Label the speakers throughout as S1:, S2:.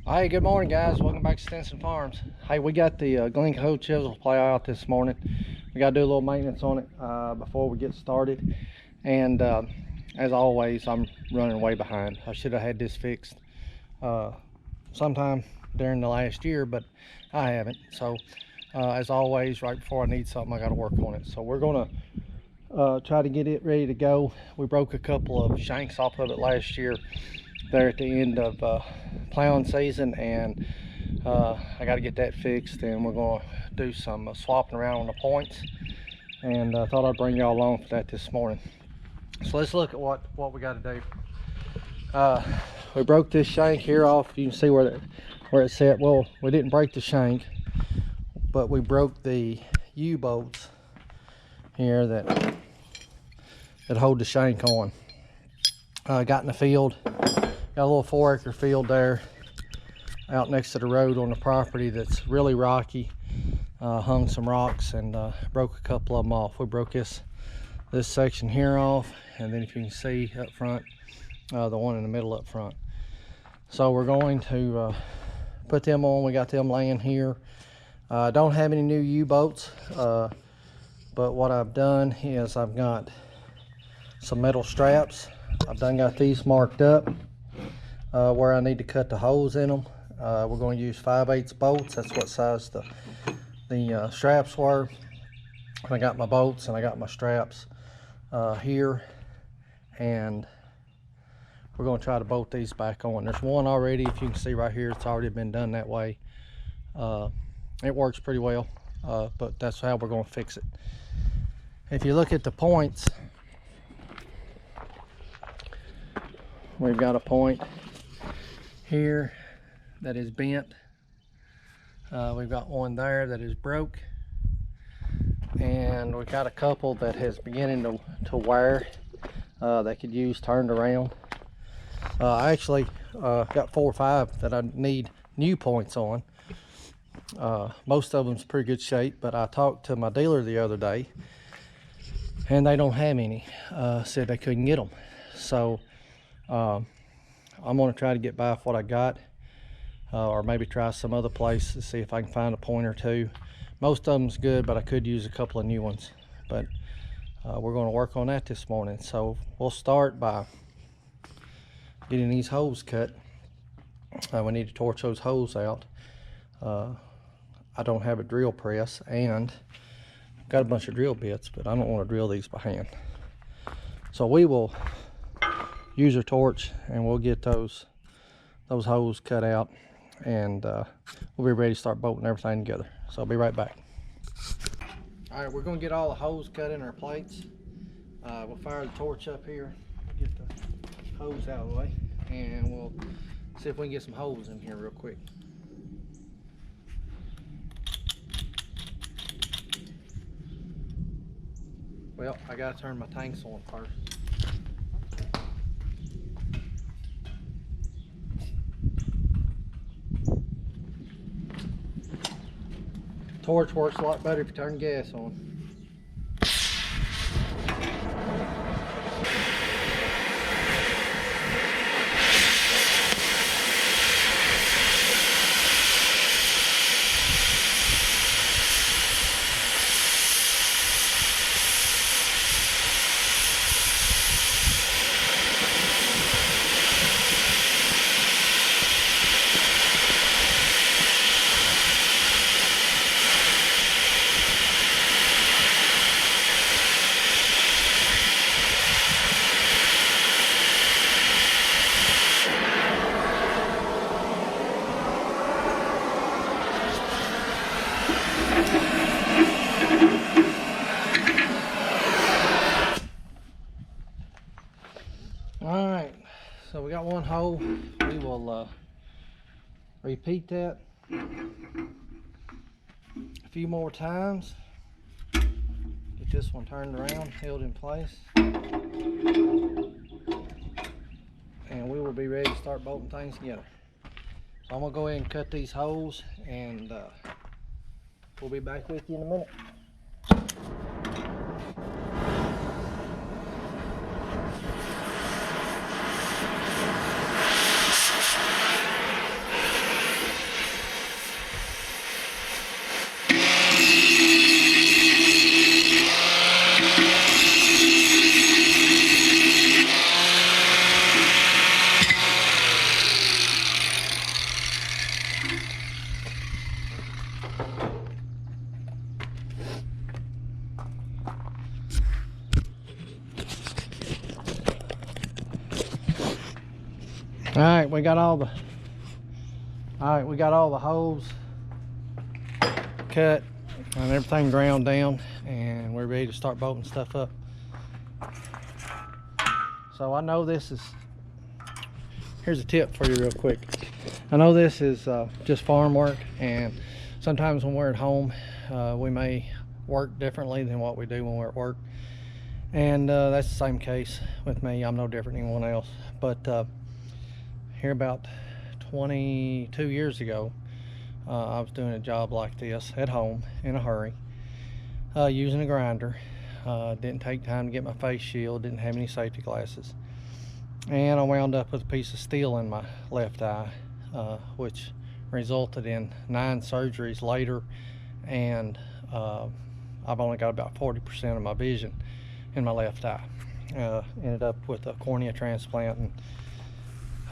S1: Hey, good morning, guys. Welcome back to Stinson Farms. Hey, we got the Glencoe Chisel Plow out this morning. We got to do a little maintenance on it before we get started. And as always, I'm running way behind. I should have had this fixed sometime during the last year, but I haven't. So as always, right before I need something, I got to work on it. So we're going to try to get it ready to go. We broke a couple of shanks off of it last year there at the end of plowing season, and I got to get that fixed, and we're going to do some swapping around on the points, and I thought I'd bring y'all along for that this morning. So let's look at what we got to do. We broke this shank here off. You can see where it's set. Well, we didn't break the shank, but we broke the U-bolts here that hold the shank on. Got in the field. Got a little 4-acre field there out next to the road on the property that's really rocky. Hung some rocks and broke a couple of them off. We broke this section here off, and then if you can see up front, the one in the middle up front. So we're going to put them on. We got them laying here. Don't have any new U-bolts, but what I've done is I've got some metal straps. I've done got these marked up where I need to cut the holes in them. We're going to use 5/8 bolts. That's what size the straps were. I got my bolts and I got my straps here, and we're going to try to bolt these back on. There's one already, if you can see right here, it's already been done that way. It works pretty well, but that's how we're going to fix it. If you look at the points, we've got a point here that is bent. We've got one there that is broke, and we've got a couple that has beginning to wear that could use turned around. I actually got 4 or 5 that I need new points on. Most of them's pretty good shape, but I talked to my dealer the other day and they don't have any. Said they couldn't get them. So I'm going to try to get by with what I got, or maybe try some other place to see if I can find a point or two. Most of them's good, but I could use a couple of new ones. But we're going to work on that this morning. So we'll start by getting these holes cut. We need to torch those holes out. I don't have a drill press, and I've got a bunch of drill bits, but I don't want to drill these by hand. So we will use our torch and we'll get those holes cut out, and we'll be ready to start bolting everything together. So I'll be right back. All right, we're going to get all the holes cut in our plates. We'll fire the torch up here, get the hose out of the way, and we'll see if we can get some holes in here real quick. Well, I gotta turn my tanks on first. Torch works a lot better if you turn gas on. Alright, so we got one hole. We will repeat that a few more times. Get this one turned around, held in place, and we will be ready to start bolting things together. So I'm going to go ahead and cut these holes, and we'll be back with you in a minute. we got all the holes cut and everything ground down, and we're ready to start bolting stuff up. So I know this is, here's a tip for you real quick. I know this is just farm work, and sometimes when we're at home we may work differently than what we do when we're at work, and that's the same case with me. I'm no different than anyone else. But here about 22 years ago, I was doing a job like this at home in a hurry, using a grinder. Didn't take time to get my face shield, didn't have any safety glasses, and I wound up with a piece of steel in my left eye, which resulted in 9 surgeries later, and I've only got about 40% of my vision in my left eye. Ended up with a cornea transplant and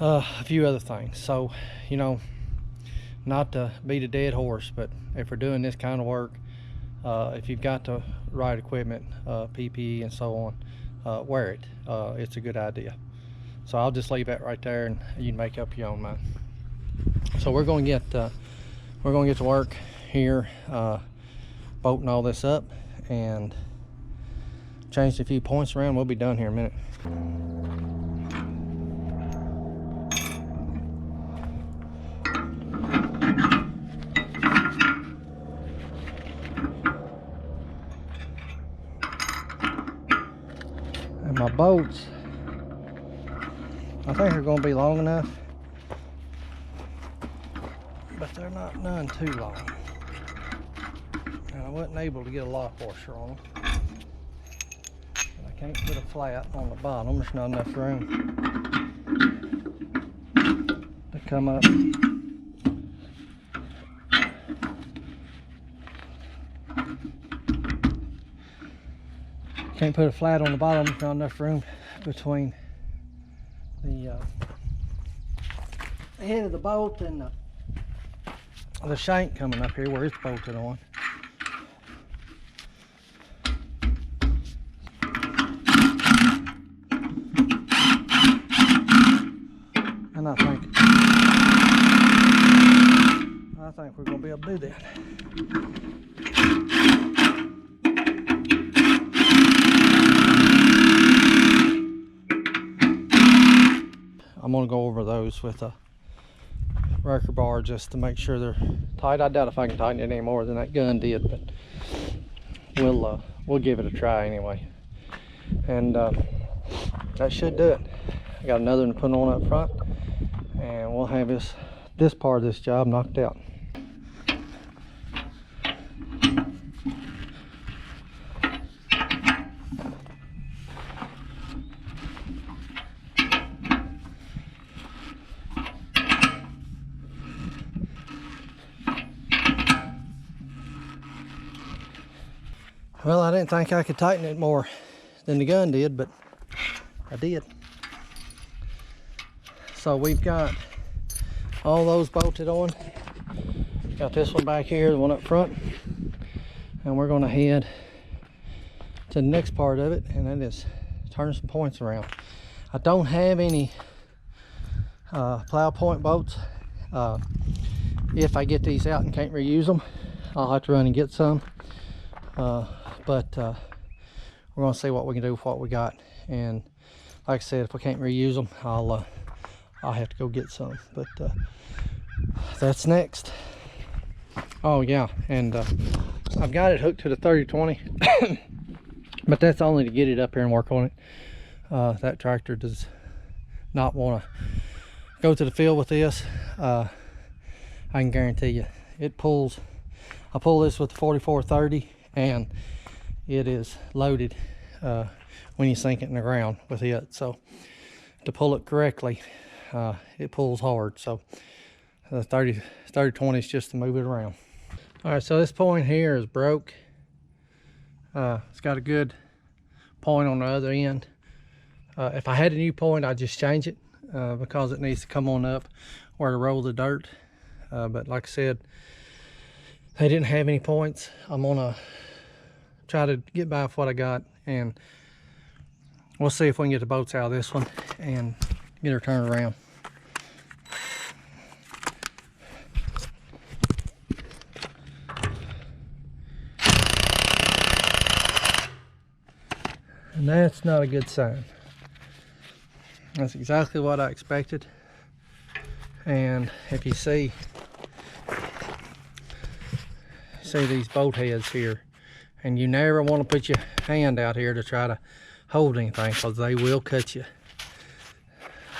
S1: a few other things. So, you know, not to beat a dead horse, but if we're doing this kind of work, if you've got the right equipment, PPE and so on, wear it. It's a good idea. So I'll just leave that right there, and you can make up your own mind. So we're going to get to work here, bolting all this up and changed a few points around. We'll be done here in a minute. And my bolts, I think they're going to be long enough, but they're not none too long. And I wasn't able to get a lock washer on them. I can't put a flat on the bottom. There's not enough room to come up. Can't put a flat on the bottom. There's not enough room between the head of the bolt and the shank coming up here where it's bolted on. And I think we're going to be able to do that. I'm going to go over those with a wrecker bar just to make sure they're tight. I doubt if I can tighten it any more than that gun did, but we'll give it a try anyway. And that should do it. I got another one to put on up front, and we'll have this part of this job knocked out. Well, I didn't think I could tighten it more than the gun did, but I did. So we've got all those bolted on. Got this one back here, the one up front. And we're going to head to the next part of it, and that is turning some points around. I don't have any plow point bolts. If I get these out and can't reuse them, I'll have to run and get some. But we're going to see what we can do with what we got, and like I said, if we can't reuse them, I'll have to go get some. But that's next. Oh yeah, and I've got it hooked to the 30-20 but that's only to get it up here and work on it. That tractor does not want to go to the field with this. I can guarantee you it pulls. I pull this with the 4430, and it is loaded when you sink it in the ground with it. So to pull it correctly, it pulls hard. So the 30-20 is just to move it around. All right, so this point here is broke. It's got a good point on the other end. If I had a new point, I'd just change it because it needs to come on up where to roll the dirt. But like I said, they didn't have any points. I'm gonna try to get by with what I got, and we'll see if we can get the bolts out of this one and get her turned around. And that's not a good sign. That's exactly what I expected. And if you see these bolt heads here, and you never want to put your hand out here to try to hold anything, because they will cut you.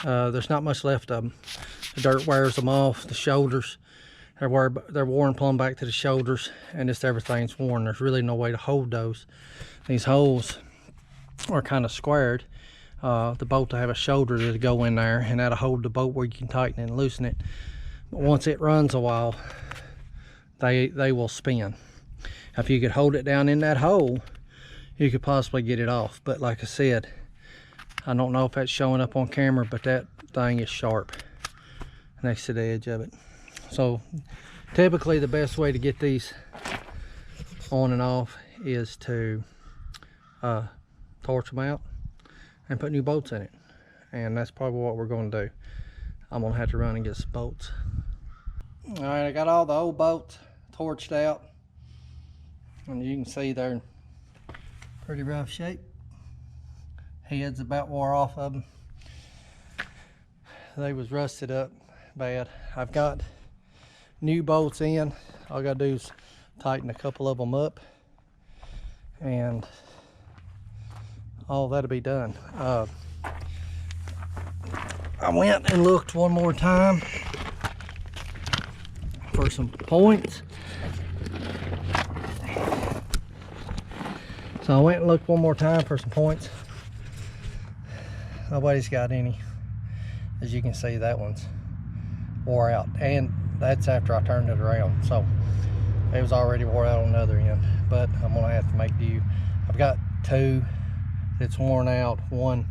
S1: There's not much left of them. The dirt wears them off. The shoulders, they're worn plumb back to the shoulders, and just everything's worn. There's really no way to hold those. These holes are kind of squared. The bolt to have a shoulder to go in there, and that'll hold the bolt where you can tighten and loosen it. But once it runs a while, they will spin. If you could hold it down in that hole, you could possibly get it off. But like I said, I don't know if that's showing up on camera, but that thing is sharp next to the edge of it. So typically the best way to get these on and off is to torch them out and put new bolts in it. And that's probably what we're going to do. I'm going to have to run and get some bolts. All right, I got all the old bolts torched out, and you can see they're in pretty rough shape. Heads about wore off of them. They was rusted up bad. I've got new bolts in. All I gotta do is tighten a couple of them up, and all that'll be done. I went and looked one more time for some points. So I went and looked one more time for some points. Nobody's got any. As you can see, that one's wore out, and that's after I turned it around, so it was already wore out on the other end. But I'm gonna have to make do. I've got two that's worn out, one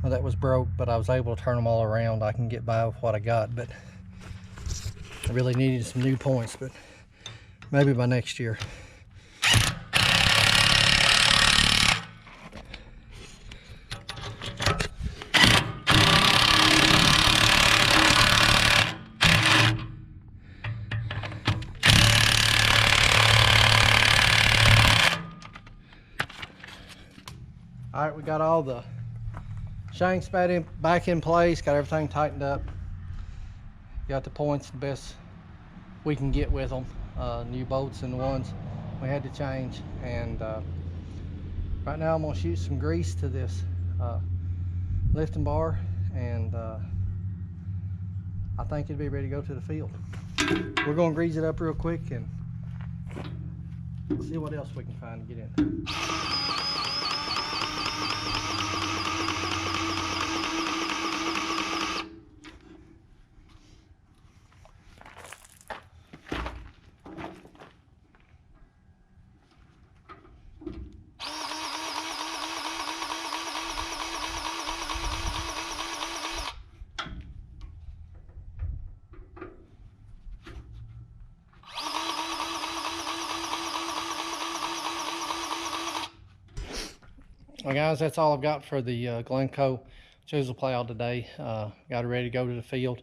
S1: that was broke, but I was able to turn them all around. I can get by with what I got, but I really needed some new points, but maybe by next year. All right, we got all the shanks back in place, got everything tightened up, got the points the best we can get with them, new bolts and the ones we had to change. And right now I'm gonna shoot some grease to this lifting bar, and I think it'll be ready to go to the field. We're gonna grease it up real quick and see what else we can find to get in. Well guys, that's all I've got for the Glencoe chisel plow today. Got it ready to go to the field.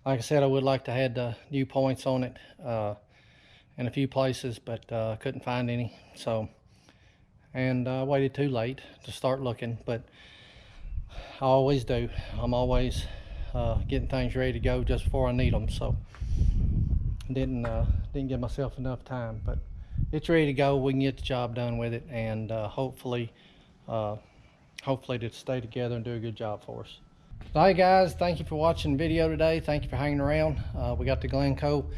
S1: Like I said, I would like to have the new points on it in a few places, but couldn't find any. So, and I waited too late to start looking, but I always do. I'm always getting things ready to go just before I need them. So didn't give myself enough time, but it's ready to go. We can get the job done with it, and hopefully to stay together and do a good job for us. All right guys, thank you for watching the video today. Thank you for hanging around. We got the Glencoe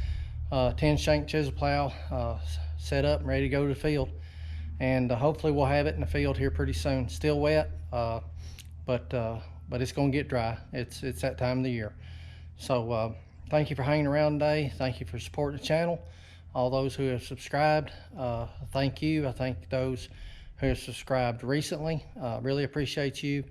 S1: 10 shank chisel plow set up and ready to go to the field, and hopefully we'll have it in the field here pretty soon. Still wet, but it's gonna get dry. It's that time of the year. So thank you for hanging around today. Thank you for supporting the channel. All those who have subscribed, thank you. I thank those who have subscribed recently. Really appreciate you,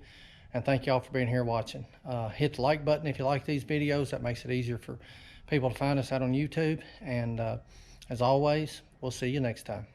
S1: and thank y'all for being here watching. Hit the like button if you like these videos. That makes it easier for people to find us out on YouTube. And as always, we'll see you next time.